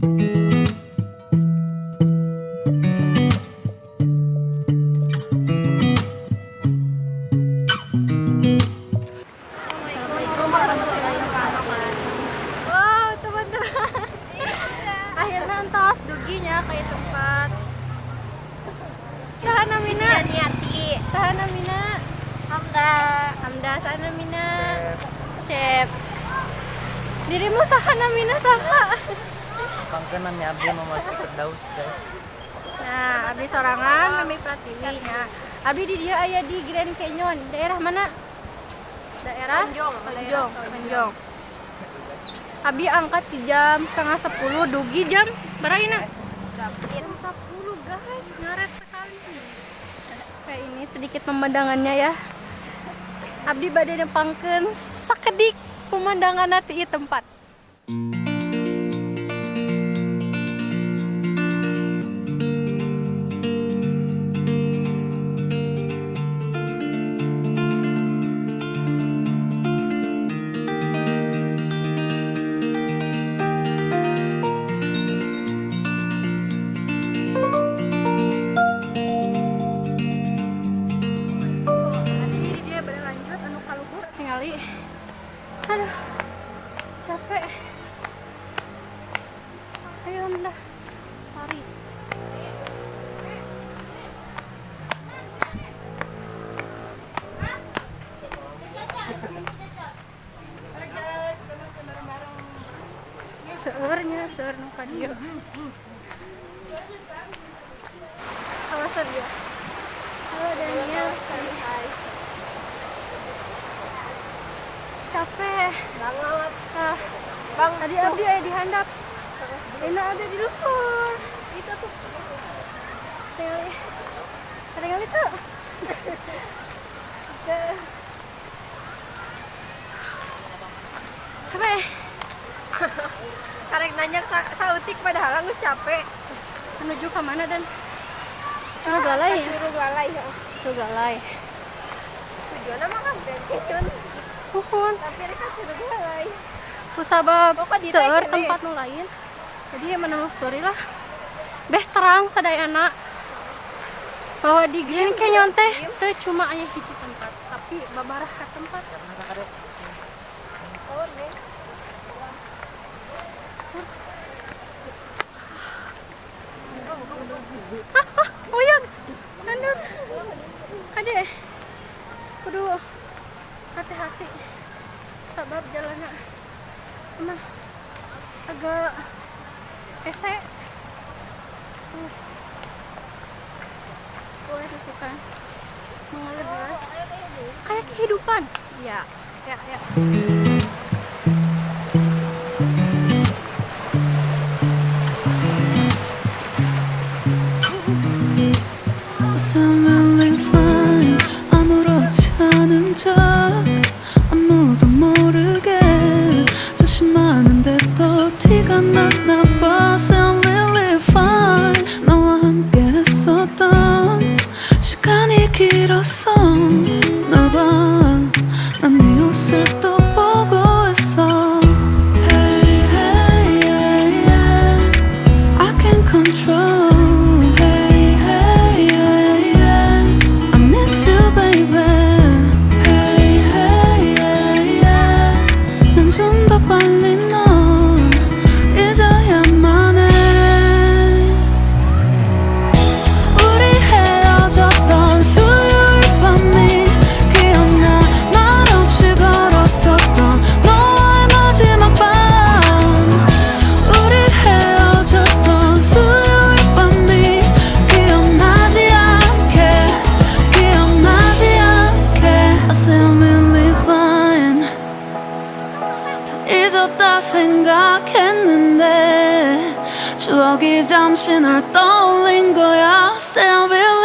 Wow, teman-teman. Akhirnya entos duginya kayak tempat. Sahana Mina. Niati. Sahana Mina. Hamda Sahana Mina. Cep. Dirimu Sahana Mina saha? Pangkenan ya abdi memastikan Firdaus guys. Nah, abdi sorangan kami Pratiwi nya. Abdi di dia aya di Grand Canyon. Daerah mana? Daerah Tanjung. Abi angkat di jam setengah 10, dugi jam berapa? Jam 10 guys, ngaret sekali. Kayak ini sedikit pemandangannya ya. Abdi bade nepangkeun sakedik pemandangan nanti ieu tempat. Aduh, capek. Ayo dah, lari. Seur nu ka dieu. Awasan dia. Halo Daniel, hai. Capek banget. Bang, tadi abdi ada di handap. Ena ada di luhur. Itu tuh. Tinggal itu. Capek. Karek nanya sautik padahal geus capek. Menuju ke mana dan? Curug Lalai ya? Curug Lalai ya. Curug Lalai. Tujuanna mah kan Bencun. Puhun. Tapi reka Curug Lalai. Kusabab Pokoknya seueur ditanya tempat nu lain. Jadi ya menelusuri lah. Beh terang sadayana. Bahwa di Grand Canyon teh teu cuma aya hiji tempat, tapi babaraha tempat. Oh, nih. Uyang, handap. Ade, kudu hati-hati. Sabab jalannya emang agak ese. Boleh tusukan mengalir deras. Kayak kehidupan. Ya. Really fine. 아무렇지 않은 척 아무도 모르게 조심하는데 또 티가 났나 봐. Sound really fine. 너와 함께 했었던 시간이 길었어. 널 봐, 난 네 옷을 또 보고 있어. Hey, hey, yeah, yeah. I can't control. 잊었다 생각했는데 추억이 잠시 널 떠올린 거야. Say I will